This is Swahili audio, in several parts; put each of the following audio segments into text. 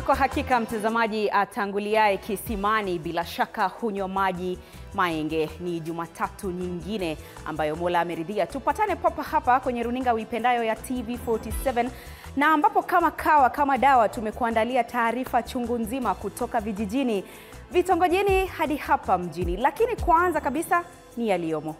Kwa hakika mtazamaji, atanguliaye kisimani bila shaka hunywa maji maenge. Ni Jumatatu nyingine ambayo Mola ameridhia tupatane papa hapa kwenye runinga uipendayo ya TV47, na ambapo kama dawa tumekuandalia taarifa chungu nzima kutoka vijijini, vitongojini hadi hapa mjini. Lakini kwanza kabisa ni yaliyomo.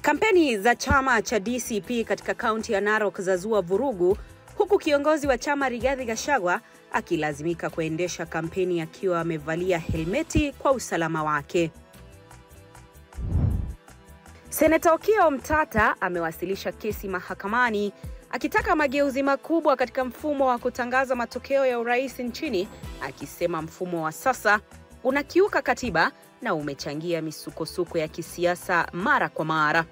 Kampeni za chama cha DCP katika kaunti ya Narok zazua vurugu, huku kiongozi wa chama Rigathi Gachagua akilazimika kuendesha kampeni akiwa amevalia helmeti kwa usalama wake. Seneta Okiya Omtata amewasilisha kesi mahakamani akitaka mageuzi makubwa katika mfumo wa kutangaza matokeo ya urais nchini, akisema mfumo wa sasa unakiuka katiba na umechangia misukosuko ya kisiasa mara kwa mara.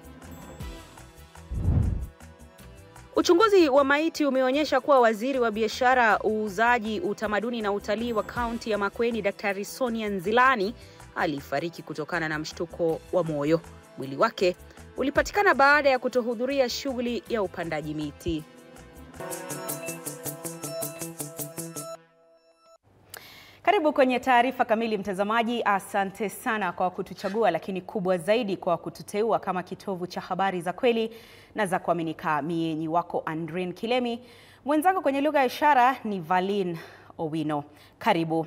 Uchunguzi wa maiti umeonyesha kuwa waziri wa biashara, uuzaji, utamaduni na utalii wa kaunti ya Makueni, Daktari Sonia Nzilani, alifariki kutokana na mshtuko wa moyo. Mwili wake ulipatikana baada ya kutohudhuria shughuli ya upandaji miti. Karibu kwenye taarifa kamili mtazamaji. Asante sana kwa kutuchagua, lakini kubwa zaidi kwa kututeua kama kitovu cha habari za kweli na za kuaminika. Mimi wako Andrin Kilemi, mwenzangu kwenye lugha ya ishara ni Valin Owino. Karibu.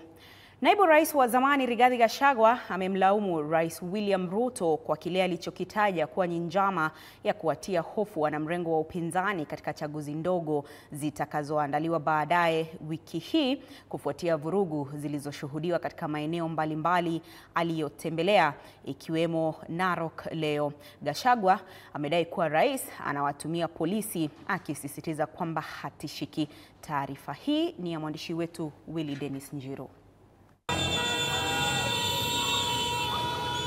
Naibu Rais wa zamani Rigathi Gachagua amemlaumu Rais William Ruto kwa kile alichokitaja kuwa ni njama ya kuwatia hofu wanamrengo wa upinzani katika chaguzi ndogo zitakazoandaliwa baadaye wiki hii kufuatia vurugu zilizoshuhudiwa katika maeneo mbalimbali aliyotembelea, ikiwemo Narok leo. Gachagua amedai kuwa rais anawatumia polisi, akisisitiza kwamba hatishiki. Taarifa hii ni ya mwandishi wetu Willy Dennis Njiru.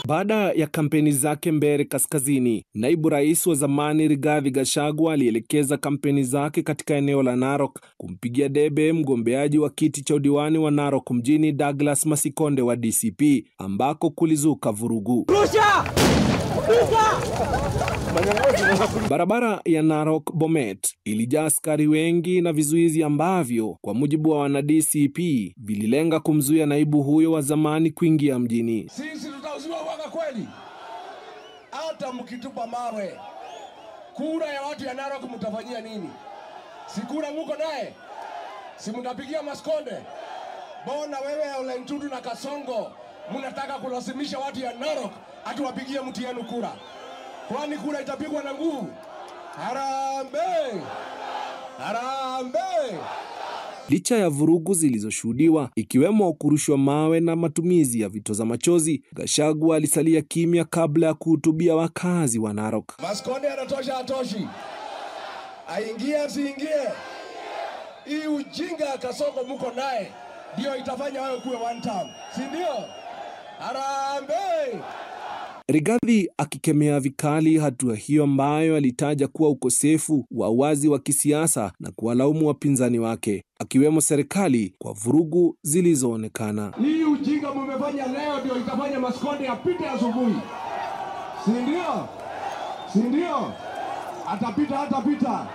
Baada ya kampeni zake Mbeere Kaskazini, naibu rais wa zamani Rigathi Gachagua alielekeza kampeni zake katika eneo la Narok kumpigia debe mgombeaji wa kiti cha udiwani wa Narok mjini Douglas Masikonde wa DCP, ambako kulizuka vurugu. Barabara ya Narok Bomet ilijaa askari wengi na vizuizi ambavyo kwa mujibu wa wana DCP vililenga kumzuia naibu huyo wa zamani kuingia mjini. Sisi tutauziwa wanga kweli. Hata mkitupa mawe, kura ya watu ya Narok mtafanyia nini? Si kura muko naye? Si mtapigia Masikonde? Bona wewe Ole Ntutu na Kasongo mnataka kulazimisha watu ya Narok atuwapigie mtu yenu kura? Kwani kura itapigwa na nguvu? Harambee! Harambee! Licha ya vurugu zilizoshuhudiwa, ikiwemo kurushwa mawe na matumizi ya vitoza machozi, Gachagua alisalia kimya kabla ya kuhutubia wakazi wa Narok. Masikonde anatosha atoshi? Aingie asiingie? Hii ujinga Kasongo mko naye ndio itafanya wewe kuwe one time, si ndio? Harambee! Rigathi akikemea vikali hatua hiyo ambayo alitaja kuwa ukosefu wa wazi wa kisiasa na kuwalaumu wapinzani wake, akiwemo serikali, kwa vurugu zilizoonekana. Hii ujinga mmefanya leo ndio itafanya Masikonde apite asubuhi. Si ndio? Si ndio? Atapita.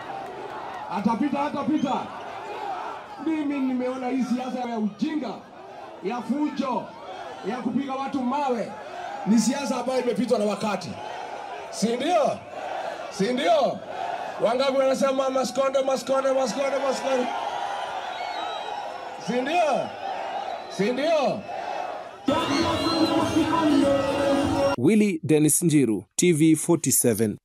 Mimi nimeona hii siasa ya ujinga, ya fujo, ya kupiga watu mawe ni siasa ambayo imepitwa na wakati. Si ndio? Si ndio? Wangapi wanasema Masikonde. Si ndio? Si ndio? Willy Dennis Njiru, TV47.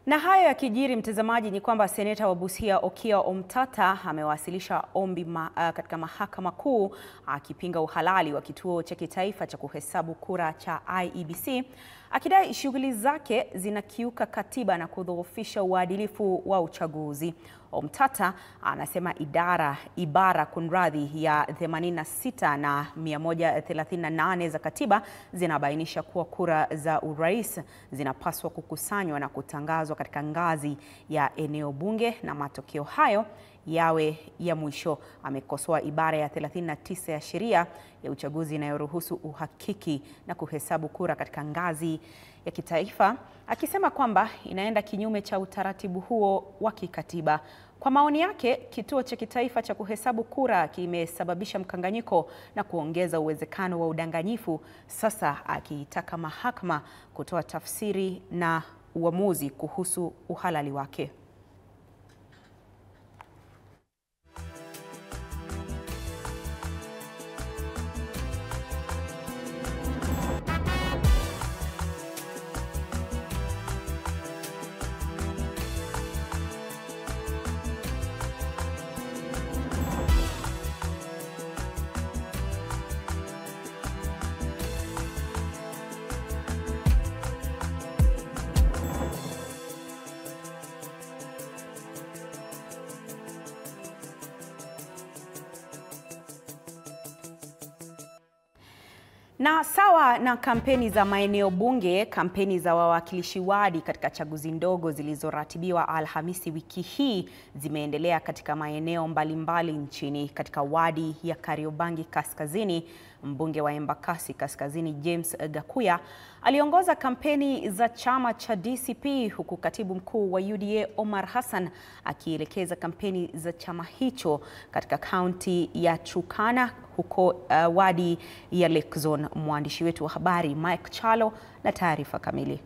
Na hayo ya kijiri mtazamaji, ni kwamba seneta wa Busia Okiya Omtata amewasilisha ombi katika mahakama kuu akipinga uhalali wa kituo cha kitaifa cha kuhesabu kura cha IEBC, akidai shughuli zake zinakiuka katiba na kudhoofisha uadilifu wa uchaguzi. Omtata anasema ibara ya 86 na 138 za katiba zinabainisha kuwa kura za urais zinapaswa kukusanywa na kutangazwa katika ngazi ya eneo bunge, na matokeo hayo yawe ya mwisho. Amekosoa ibara ya 39 ya sheria ya uchaguzi inayoruhusu uhakiki na kuhesabu kura katika ngazi ya kitaifa, akisema kwamba inaenda kinyume cha utaratibu huo wa kikatiba. Kwa maoni yake, kituo cha kitaifa cha kuhesabu kura kimesababisha mkanganyiko na kuongeza uwezekano wa udanganyifu, sasa akiitaka mahakama kutoa tafsiri na uamuzi kuhusu uhalali wake. Na sawa na kampeni za maeneo bunge, kampeni za wawakilishi wadi katika chaguzi ndogo zilizoratibiwa Alhamisi wiki hii zimeendelea katika maeneo mbalimbali nchini. Katika wadi ya Kariobangi Kaskazini, mbunge wa Embakasi Kaskazini James Gakuya aliongoza kampeni za chama cha DCP, huku katibu mkuu wa UDA Omar Hassan akielekeza kampeni za chama hicho katika kaunti ya Turkana huko wadi ya Lake Zone. Mwandishi wetu wa habari Mike Chalo na taarifa kamili.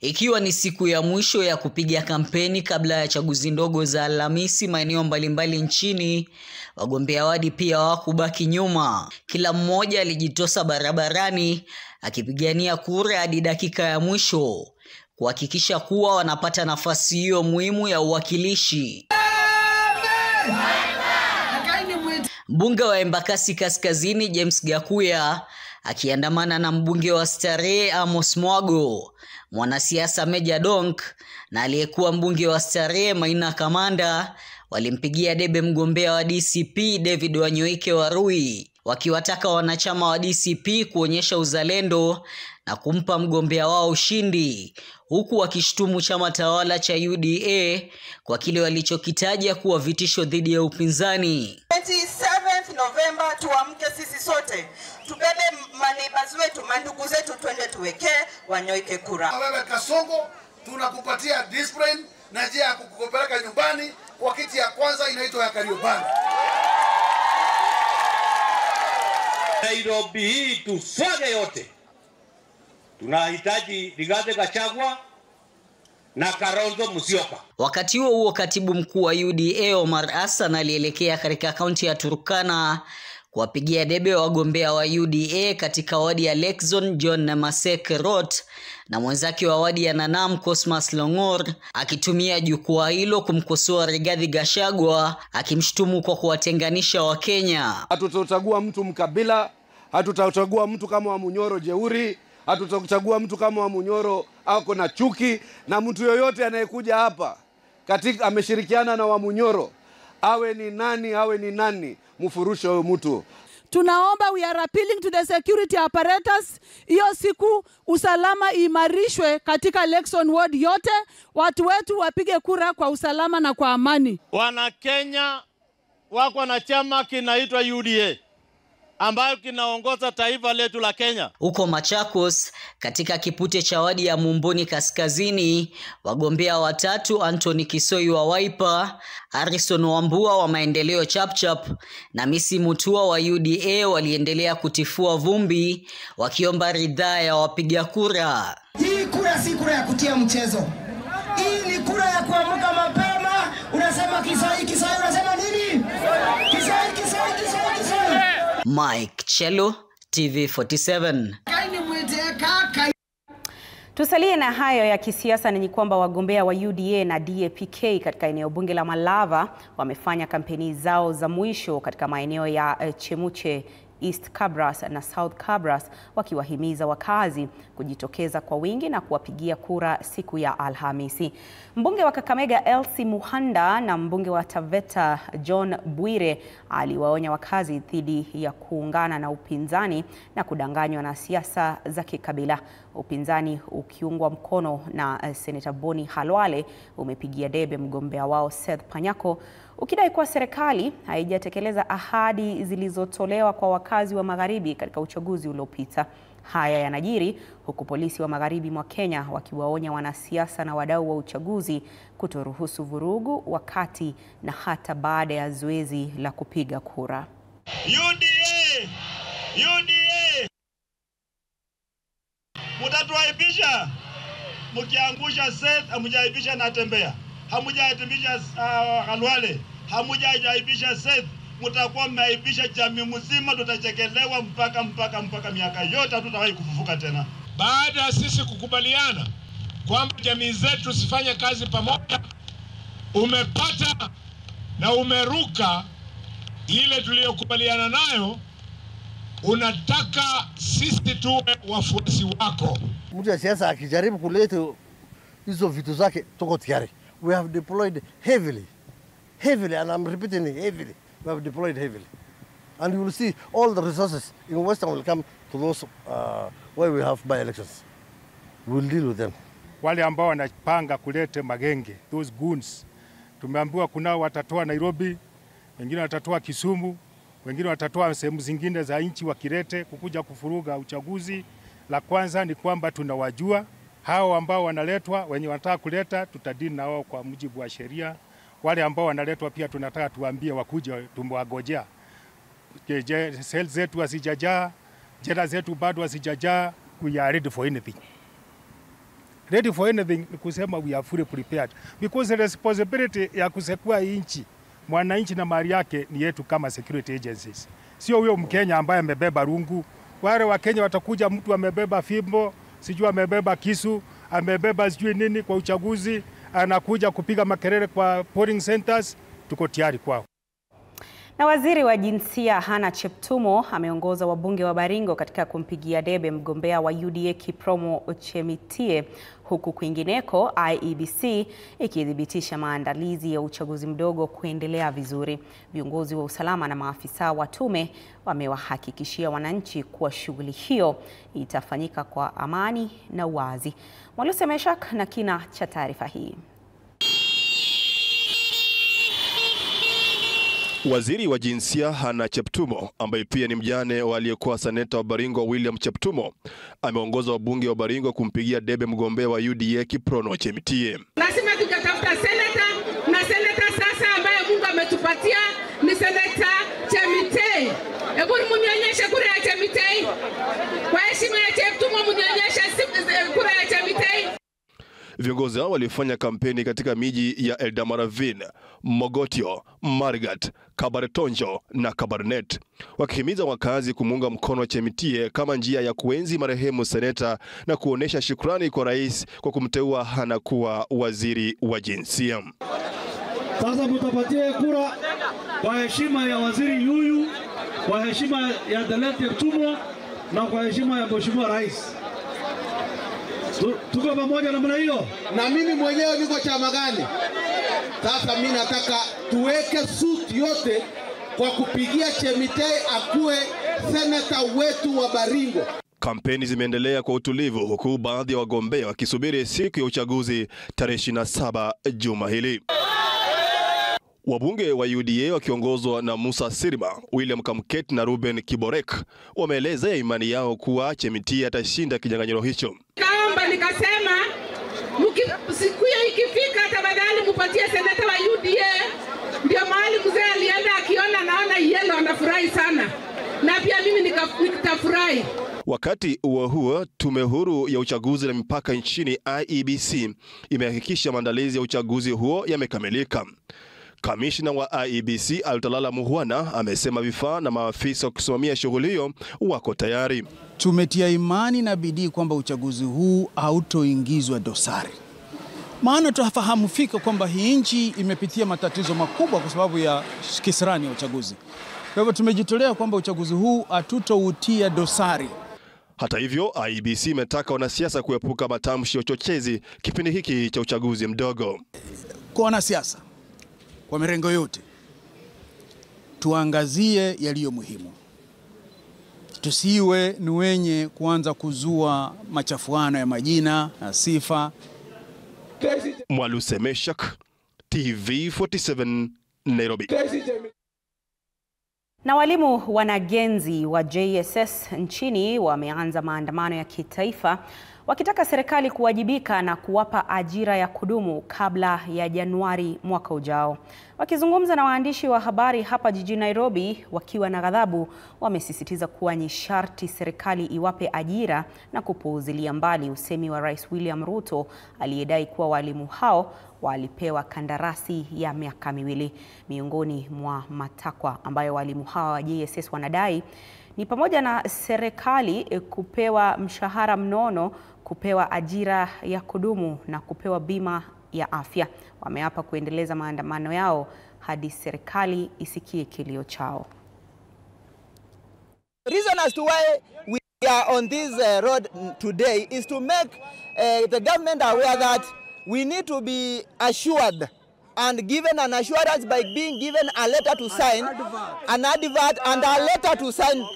Ikiwa ni siku ya mwisho ya kupiga kampeni kabla ya chaguzi ndogo za Alhamisi maeneo mbalimbali nchini, wagombea wadi pia hawakubaki nyuma. Kila mmoja alijitosa barabarani akipigania kura hadi dakika ya mwisho kuhakikisha kuwa wanapata nafasi hiyo muhimu ya uwakilishi. Mbunge wa Embakasi Kaskazini James Gakuya akiandamana na mbunge wa Starehe Amos Mwago, mwanasiasa Meja Donk na aliyekuwa mbunge wa Starehe Maina Kamanda walimpigia debe mgombea wa DCP David Wanyoike Warui, wakiwataka wanachama wa DCP kuonyesha uzalendo na kumpa mgombea wao ushindi, huku wakishtumu chama tawala cha UDA kwa kile walichokitaja kuwa vitisho dhidi ya upinzani. 27th November tuamke sisi sote, tubebe maneighbors wetu, mandugu zetu, twende tuweke Wanyoike kura. Wewe Kasongo, tunakupatia discipline na njia ya kukupeleka nyumbani kwa kiti ya kwanza inaitwa ya Kariobangi. Nairobi hii tuswage yote. Tunahitaji Rigathi Gachagua na Kalonzo Musyoka. Wakati huo katibu mkuu wa UDA Omar Hassan alielekea katika kaunti ya Turkana kuwapigia debe wagombea wa UDA katika wadi ya Lake Zone John Namasek Rot na mwenzake wa wadi ya Nanam Cosmas Longor, akitumia jukwaa hilo kumkosoa Rigathi Gachagua akimshtumu kwa kuwatenganisha Wakenya. Hatutachagua mtu mkabila, hatutachagua mtu kama wa Munyoro jeuri, hatutachagua mtu kama wa Munyoro ako na chuki, na mtu yoyote anayekuja hapa katika ameshirikiana na wa Munyoro, awe ni nani, mfurushe huyo mtu. Tunaomba, we are appealing to the security apparatus, hiyo siku usalama imarishwe katika Lake Zone ward yote, watu wetu wapige kura kwa usalama na kwa amani. Wana Kenya wako na chama kinaitwa UDA ambayo kinaongoza taifa letu la Kenya. Huko Machakos, katika kipute cha wadi ya Mumbuni Kaskazini, wagombea watatu Anthony Kisoi wa Wiper, Harrison Wambua wa Maendeleo Chapchap na Misi Mutua wa UDA waliendelea kutifua vumbi wakiomba ridhaa ya wapiga kura. Hii kura si kura ya kutia mchezo. Hii ni kura ya kuamka mapema. Unasema Kisoi, unasema nini? Kisoi. Mike Chelo, TV47. Tusalie na hayo ya kisiasa ni kwamba wagombea wa UDA na DAP-K katika eneo bunge la Malava wamefanya kampeni zao za mwisho katika maeneo ya Chemuche, East Kabras na South Kabras, wakiwahimiza wakazi kujitokeza kwa wingi na kuwapigia kura siku ya Alhamisi. Mbunge wa Kakamega Elsie Muhanda na mbunge wa Taveta John Bwire aliwaonya wakazi dhidi ya kuungana na upinzani na kudanganywa na siasa za kikabila. Upinzani ukiungwa mkono na Seneta Boni Khalwale umepigia debe mgombea wao Seth Panyako, ukidai kuwa serikali haijatekeleza ahadi zilizotolewa kwa wakazi wa Magharibi katika uchaguzi uliopita. Haya yanajiri huku polisi wa Magharibi mwa Kenya wakiwaonya wanasiasa na wadau wa uchaguzi kutoruhusu vurugu wakati na hata baada ya zoezi la kupiga kura. UDA! Mutatuaibisha mkiangusha Seth, hamujaibisha Natembeya, hamujaibisha Khalwale, hamujaibisha Seth, mutakuwa mmeaibisha jamii mzima. Tutachekelewa mpaka miaka yote, hatutawahi kufufuka tena. Baada ya sisi kukubaliana kwamba jamii zetu sifanye kazi pamoja, umepata na umeruka ile tuliyokubaliana nayo. Unataka sisi tuwe wafuasi wako. Mtu ya siasa akijaribu kuleta hizo vitu zake, tuko tayari. We have deployed heavily, and I'm repeating it, heavily. We have deployed heavily. And you will see all the resources in Western will come to those where we have by-elections. We will deal with them. Wale ambao wanapanga kulete magenge, those goons, tumeambiwa kunao watatoa Nairobi, wengine watatoa Kisumu, wengine watatoa sehemu zingine za nchi wakilete kukuja kufuruga uchaguzi. La kwanza ni kwamba tunawajua hao ambao wanaletwa, wenye wanataka kuleta tutadili na wao kwa mujibu wa sheria. Wale ambao wanaletwa pia tunataka tuambie wakuje, tumewagojea. Sel zetu wasijajaa, jela zetu bado wasijajaa. We are ready for anything. Ready for anything ni kusema we are fully prepared, because the responsibility ya kusekua nchi, mwananchi na mali yake ni yetu kama security agencies. Sio huyo Mkenya ambaye amebeba rungu. Wale wa Kenya watakuja mtu amebeba fimbo, sijui amebeba kisu, amebeba sijui nini kwa uchaguzi, anakuja kupiga makelele kwa polling centers, tuko tayari kwao. Na waziri wa jinsia Hannah Cheptumo ameongoza wabunge wa Baringo katika kumpigia debe mgombea wa UDA Kipromo Chemitie, huku kwingineko IEBC ikithibitisha maandalizi ya uchaguzi mdogo kuendelea vizuri. Viongozi wa usalama na maafisa wa tume wamewahakikishia wananchi kuwa shughuli hiyo itafanyika kwa amani na uwazi. Mwaluse Meshak na kina cha taarifa hii. Waziri wa jinsia Hannah Cheptumo, ambaye pia ni mjane wa aliyekuwa seneta wa Baringo William Cheptumo, ameongoza wabunge wa Baringo kumpigia debe mgombea wa UDA Kiprono Chemitie. Lazima tukatafuta seneta, na seneta sasa ambaye Mungu ametupatia ni seneta Chemitie. Hebu mnionyeshe kura ya Chemitie. Kwa heshima ya Cheptumo mnionyeshe kura ya Chemitie. Viongozi hao walifanya kampeni katika miji ya Eldamaravine, Mogotio, Marigat, Kabaretonjo na Kabarnet, wakihimiza wakazi kumunga mkono Chemitie kama njia ya kuenzi marehemu seneta na kuonesha shukrani kwa rais kwa kumteua Hannah kuwa waziri wa jinsia. Sasa mtapatie kura kwa heshima ya waziri huyu, kwa heshima ya Delete Cheptumo na kwa heshima ya mheshimiwa rais. Tuko pamoja namna hiyo. Na mimi mwenyewe niko chama gani? Sasa mimi nataka tuweke suit yote kwa kupigia Chemitie akuwe seneta wetu wa Baringo. Kampeni zimeendelea kwa utulivu, huku baadhi ya wagombea wakisubiri siku ya uchaguzi tarehe 27 juma hili. Wabunge wa UDA wakiongozwa na Musa Sirima, William Kamket na Ruben Kiborek wameeleza imani yao kuwa Chemitie atashinda kinyang'anyiro hicho. Kaomba nikasema siku hiyo ikifika tafadhali mupatie seneta wa UDA. Ndio mahali mzee alienda akiona naona yellow anafurahi sana. Na pia mimi nikafurahi. Wakati huo tume huru ya uchaguzi na mipaka nchini IEBC imehakikisha maandalizi ya uchaguzi huo yamekamilika. Kamishna wa IEBC Altalala Muhwana amesema vifaa na maafisa kusimamia shughuli hiyo wako tayari. Tumetia imani na bidii kwamba uchaguzi huu hautoingizwa dosari. Maana tunafahamu fika kwamba hii nchi imepitia matatizo makubwa kwa sababu ya kisirani ya uchaguzi. Kwa hivyo tumejitolea kwamba uchaguzi huu hatutoutia dosari. Hata hivyo, IEBC imetaka wanasiasa kuepuka matamshi ya uchochezi kipindi hiki cha uchaguzi mdogo. Kwa wanasiasa kwa mirengo yote, tuangazie yaliyo muhimu. tusiwe ni wenye kuanza kuzua machafuano ya majina na sifa. Mwaluse Meshak, TV47, Nairobi. Na walimu wanagenzi wa JSS nchini wameanza maandamano ya kitaifa wakitaka serikali kuwajibika na kuwapa ajira ya kudumu kabla ya Januari mwaka ujao. Wakizungumza na waandishi wa habari hapa jijini Nairobi wakiwa na ghadhabu, wamesisitiza kuwa ni sharti serikali iwape ajira na kupuuzilia mbali usemi wa Rais William Ruto aliyedai kuwa walimu hao walipewa kandarasi ya miaka 2. Miongoni mwa matakwa ambayo walimu hawa wa JSS wanadai ni pamoja na serikali kupewa mshahara mnono, kupewa ajira ya kudumu na kupewa bima ya afya. Wameapa kuendeleza maandamano yao hadi serikali isikie kilio chao. The reason as to why we are on this road today is to make the government aware that we need to be assured and given an assurance by being given a letter to sign, an advert and a letter to sign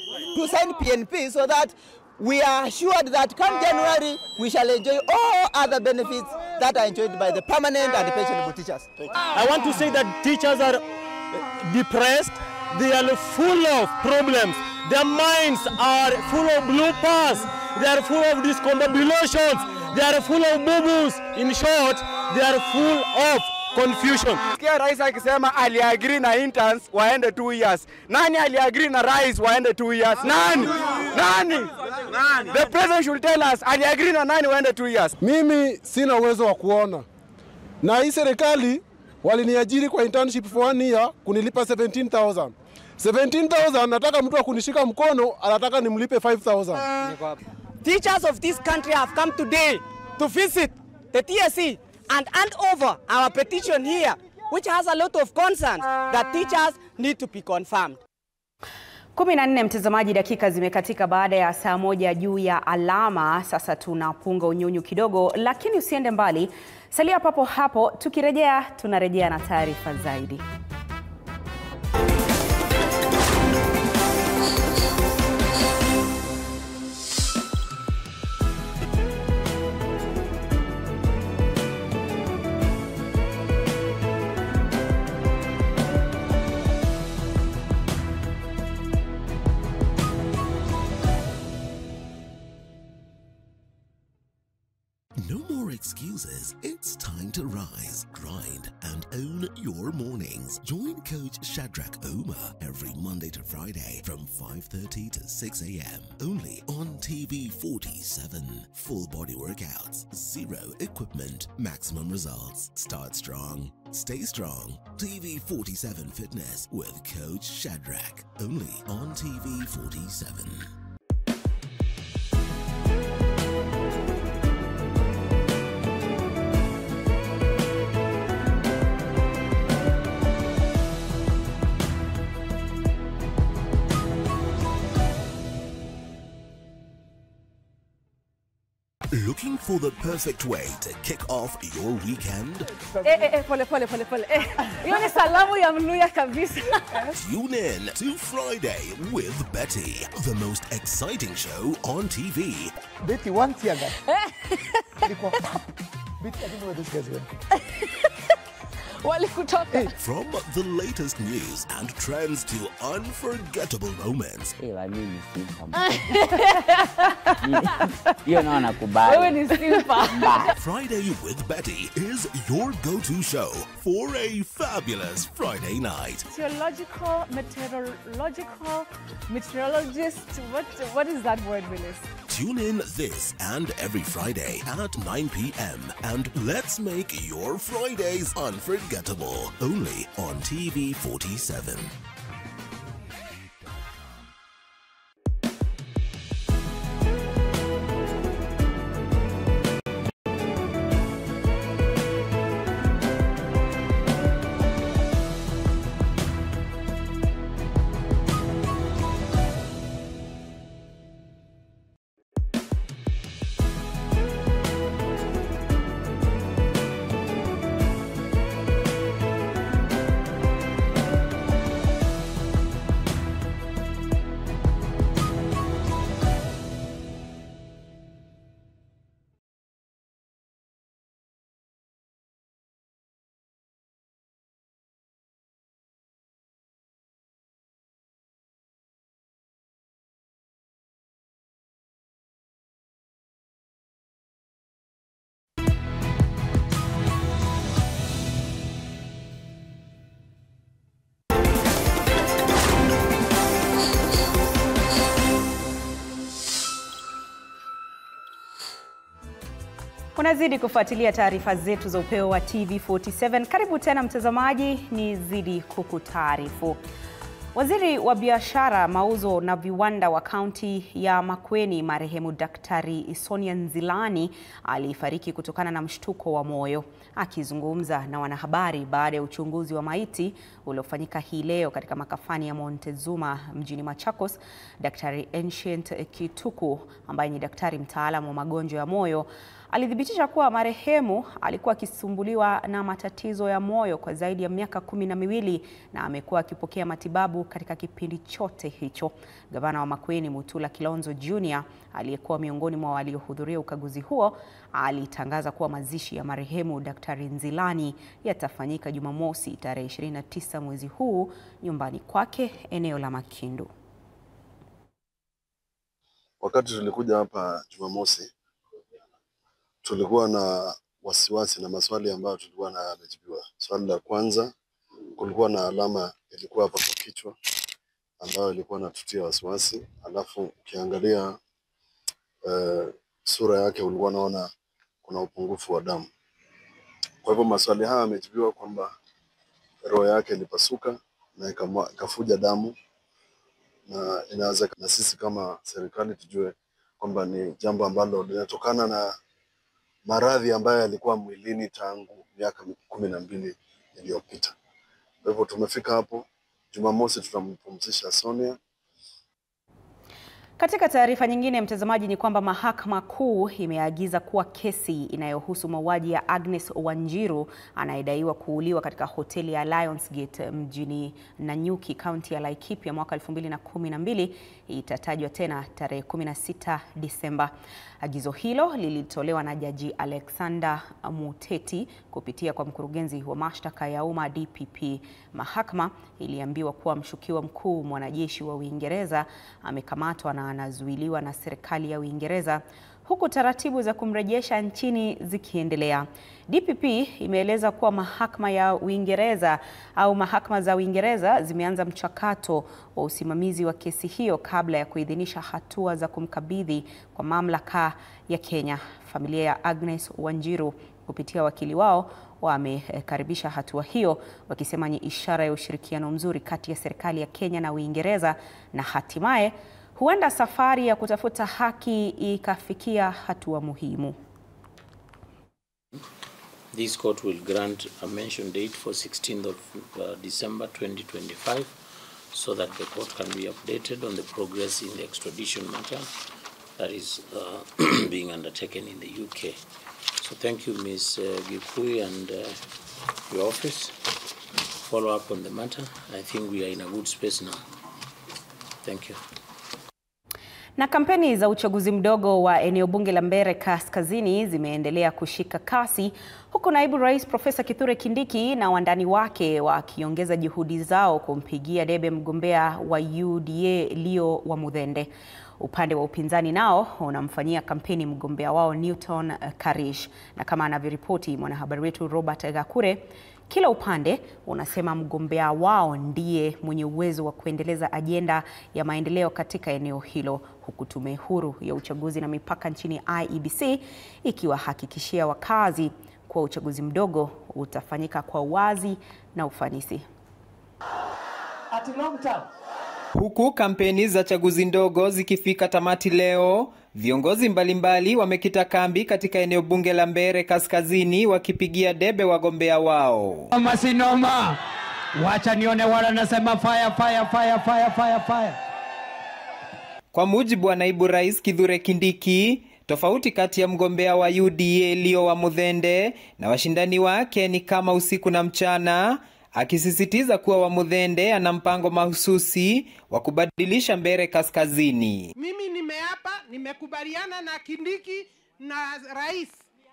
PNP, so that we are assured that come January we shall enjoy all other benefits that are enjoyed by the permanent and the pensionable teachers. I want to say that teachers are depressed, they are full of problems, their minds are full of bloopers, they are full of discombobulations, they are full of boo-boos. In short, they are full of confusion. Sikia rais akisema aliagree na interns waende 2 years. Nani aliagree na rais waende 2 years? Nani? The president should tell us aliagree na nani waende 2 years. Mimi sina uwezo wa kuona. Na hii serikali waliniajiri kwa internship for 1 year kunilipa 17,000. 17,000 nataka mtu akunishika mkono anataka nimlipe 5,000. Teachers of this country have come today to visit the TSC and hand over our petition here, which has a lot of concerns that teachers need to be confirmed. 14 mtazamaji, dakika zimekatika baada ya saa 1 juu ya alama. Sasa tunapunga unyunyu kidogo, lakini usiende mbali. Salia papo hapo, tukirejea tunarejea na taarifa zaidi. No more excuses. It's time to rise, grind, and own your mornings. Join Coach Shadrack Ouma every Monday to Friday from 5:30 to 6 a.m. only on TV47. Full body workouts, zero equipment, maximum results. Start strong, stay strong. TV47 Fitness with Coach Shadrack only on TV47. Looking for the perfect way to kick off your weekend? Pole. Hiyo ni salamu ya Mluya kabisa. Tune in to Friday with Betty, the most exciting show on TV. Betty, one tear guy. Betty, I don't know where this guy's going. From the latest news and trends to unforgettable moments. Friday with Betty is your go-to show for a fabulous Friday night. Theological, meteorologist, what is that word, Willis? Tune in this and every Friday at 9 p.m. and let's make your Fridays unforgettable. Only on TV47. Unazidi kufuatilia taarifa zetu za upeo wa TV47. Karibu tena mtazamaji, nizidi kukutaarifu. Waziri wa biashara, mauzo na viwanda wa kaunti ya Makueni, marehemu Daktari Sonia Nzilani, alifariki kutokana na mshtuko wa moyo. Akizungumza na wanahabari baada ya uchunguzi wa maiti uliofanyika hii leo katika makafani ya Montezuma mjini Machakos, Daktari Ancient Kituku, ambaye ni daktari mtaalamu wa magonjwa ya moyo, alithibitisha kuwa marehemu alikuwa akisumbuliwa na matatizo ya moyo kwa zaidi ya miaka 12 na amekuwa akipokea matibabu katika kipindi chote hicho. Gavana wa Makueni Mutula Kilonzo Jr., aliyekuwa miongoni mwa waliohudhuria ukaguzi huo, alitangaza kuwa mazishi ya marehemu Daktari Nzilani yatafanyika Jumamosi tarehe 29 mwezi huu nyumbani kwake eneo la Makindu. Wakati tulikuja hapa Jumamosi, tulikuwa na wasiwasi na maswali ambayo tulikuwa na yamejibiwa. Swali la kwanza, kulikuwa na alama ilikuwa hapa kwa kichwa ambayo ilikuwa inatutia wasiwasi. Alafu ukiangalia sura yake ulikuwa unaona kuna upungufu wa damu. Kwa hivyo maswali haya yamejibiwa kwamba roho yake ilipasuka na ikafuja damu, na inaweza na sisi kama serikali tujue kwamba ni jambo ambalo linatokana na maradhi ambayo yalikuwa mwilini tangu miaka 12 iliyopita. Kwa hivyo tumefika hapo. Jumamosi tutampumzisha Sonia. Katika taarifa nyingine mtazamaji, ni kwamba mahakama kuu imeagiza kuwa kesi inayohusu mauaji ya Agnes Wanjiru anayedaiwa kuuliwa katika hoteli ya Lions Gate mjini Nanyuki, kaunti ya Laikipia mwaka 2012 itatajwa tena tarehe 16 Disemba. Agizo hilo lilitolewa na Jaji Alexander Muteti kupitia kwa mkurugenzi wa mashtaka ya umma DPP. Mahakama iliambiwa kuwa mshukiwa mkuu, mwanajeshi wa Uingereza, amekamatwa na anazuiliwa na serikali ya Uingereza huku taratibu za kumrejesha nchini zikiendelea. DPP imeeleza kuwa mahakama za Uingereza zimeanza mchakato wa usimamizi wa kesi hiyo kabla ya kuidhinisha hatua za kumkabidhi kwa mamlaka ya Kenya. Familia ya Agnes Wanjiru kupitia wakili wao wamekaribisha hatua hiyo, wakisema ni ishara ya ushirikiano mzuri kati ya serikali ya Kenya na Uingereza, na hatimaye huenda safari ya kutafuta haki ikafikia hatua muhimu. This court will grant a mention date for 16th of December 2025 so that the court can be updated on the progress in the extradition matter that is being undertaken in the UK. So thank you, Ms. Gikui, and your office. Follow up on the matter. I think we are in a good space now. Thank you. Na kampeni za uchaguzi mdogo wa eneo bunge la Mbeere Kaskazini zimeendelea kushika kasi, huku naibu rais Profesa Kithure Kindiki na wandani wake wakiongeza juhudi zao kumpigia debe mgombea wa UDA Leo wa Muthende. Upande wa upinzani nao unamfanyia kampeni mgombea wao Newton Karish, na kama anavyoripoti mwanahabari wetu Robert Gakure, kila upande unasema mgombea wao ndiye mwenye uwezo wa kuendeleza ajenda ya maendeleo katika eneo hilo, huku tume huru ya uchaguzi na mipaka nchini IEBC ikiwahakikishia wakazi kuwa uchaguzi mdogo utafanyika kwa uwazi na ufanisi. Huku kampeni za chaguzi ndogo zikifika tamati leo, viongozi mbalimbali wamekita kambi katika eneo bunge la Mbeere Kaskazini wakipigia debe wagombea wao. Masinoma, wacha nione wala nasema fire fire fire fire fire fire. Kwa mujibu wa naibu rais Kithure Kindiki, tofauti kati ya mgombea wa UDA Leo wa Muthende na washindani wake ni kama usiku na mchana, akisisitiza kuwa wa Muthende ana mpango mahususi wa kubadilisha Mbeere Kaskazini. Mimi nimeapa, nimekubaliana na Kindiki na rais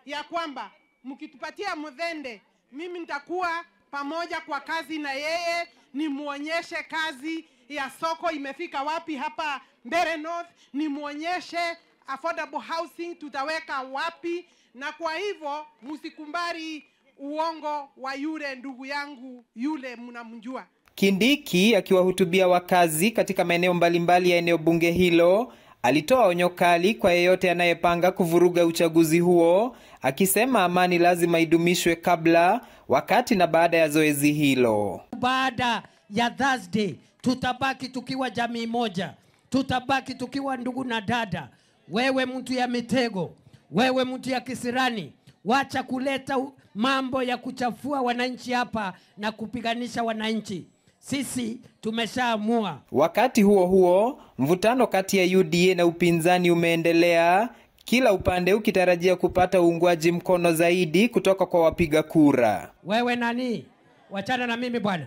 ya kwamba mkitupatia Muthende, mimi nitakuwa pamoja kwa kazi na yeye, nimuonyeshe kazi ya soko imefika wapi hapa Mbeere North, nimuonyeshe affordable housing tutaweka wapi, na kwa hivyo msikumbari uongo wa yule ndugu yangu yule mnamjua. Kindiki akiwahutubia wakazi katika maeneo mbalimbali ya eneo bunge hilo Alitoa onyo kali kwa yeyote anayepanga kuvuruga uchaguzi huo, akisema amani lazima idumishwe kabla, wakati na baada ya zoezi hilo. Baada ya Thursday tutabaki tukiwa jamii moja, tutabaki tukiwa ndugu na dada. Wewe mtu ya mitego, wewe mtu ya kisirani, wacha kuleta mambo ya kuchafua wananchi hapa na kupiganisha wananchi. Sisi tumeshaamua. Wakati huo huo, mvutano kati ya UDA na upinzani umeendelea, kila upande ukitarajia kupata uungwaji mkono zaidi kutoka kwa wapiga kura. Wewe nani? Wachana na mimi bwana.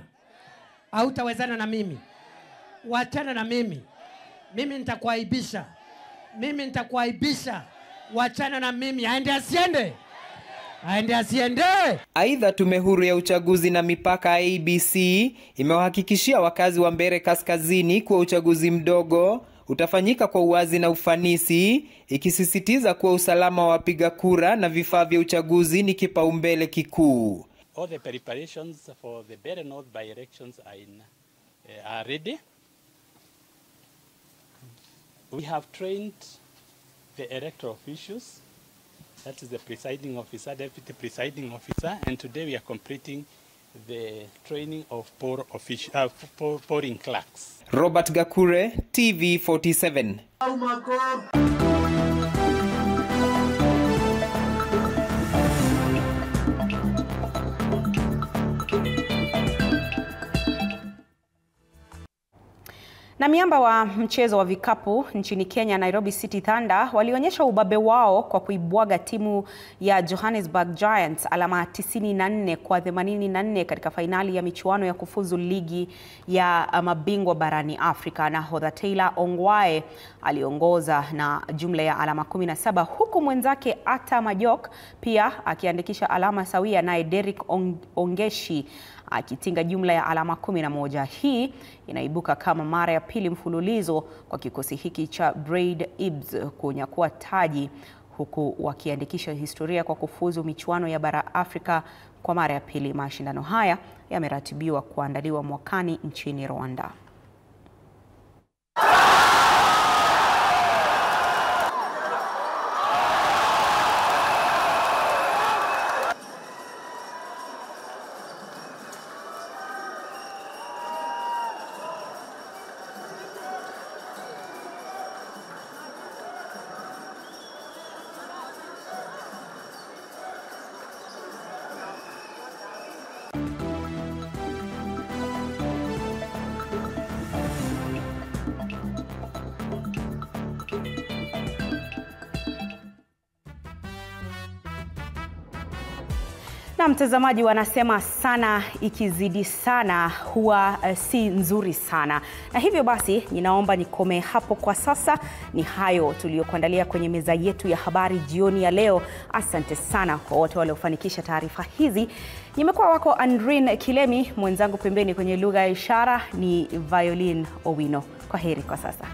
Hautawezana na mimi. Wachana na mimi. Mimi nitakuaibisha. Mimi nitakuaibisha. Wachana na mimi. Aende asiende. Aende asiende. Aidha, tume huru ya uchaguzi na mipaka ABC imewahakikishia wakazi wa Mbeere Kaskazini kuwa uchaguzi mdogo utafanyika kwa uwazi na ufanisi, ikisisitiza kuwa usalama wa wapiga kura na vifaa vya uchaguzi ni kipaumbele kikuu. All the preparations for the Mbeere North by-elections are ready. We have trained the electoral officials, that is the presiding officer, deputy presiding officer, and today we are completing the training of polling clerks. Robert Gakure, TV47. Oh my God. Na miamba wa mchezo wa vikapu nchini Kenya, Nairobi City Thunder, walionyesha ubabe wao kwa kuibwaga timu ya Johannesburg Giants alama 94 kwa 84 katika fainali ya michuano ya kufuzu ligi ya mabingwa barani Afrika. Nahodha Taylor Ongwae aliongoza na jumla ya alama 17, huku mwenzake Ata Majok pia akiandikisha alama sawia, naye Derek Ongeshi akitinga jumla ya alama 11. Hii inaibuka kama mara ya pili mfululizo kwa kikosi hiki cha Braid Ibs kunyakua taji, huku wakiandikisha historia kwa kufuzu michuano ya bara Afrika kwa mara ya pili. Mashindano haya yameratibiwa kuandaliwa mwakani nchini Rwanda. Na mtazamaji, wanasema sana ikizidi sana huwa si nzuri sana. Na hivyo basi ninaomba nikome hapo kwa sasa. Ni hayo tuliyokuandalia kwenye meza yetu ya habari jioni ya leo. Asante sana kwa wote waliofanikisha taarifa hizi. Nimekuwa wako Andrin Kilemi, mwenzangu pembeni kwenye lugha ya ishara ni Violin Owino. Kwaheri kwa sasa.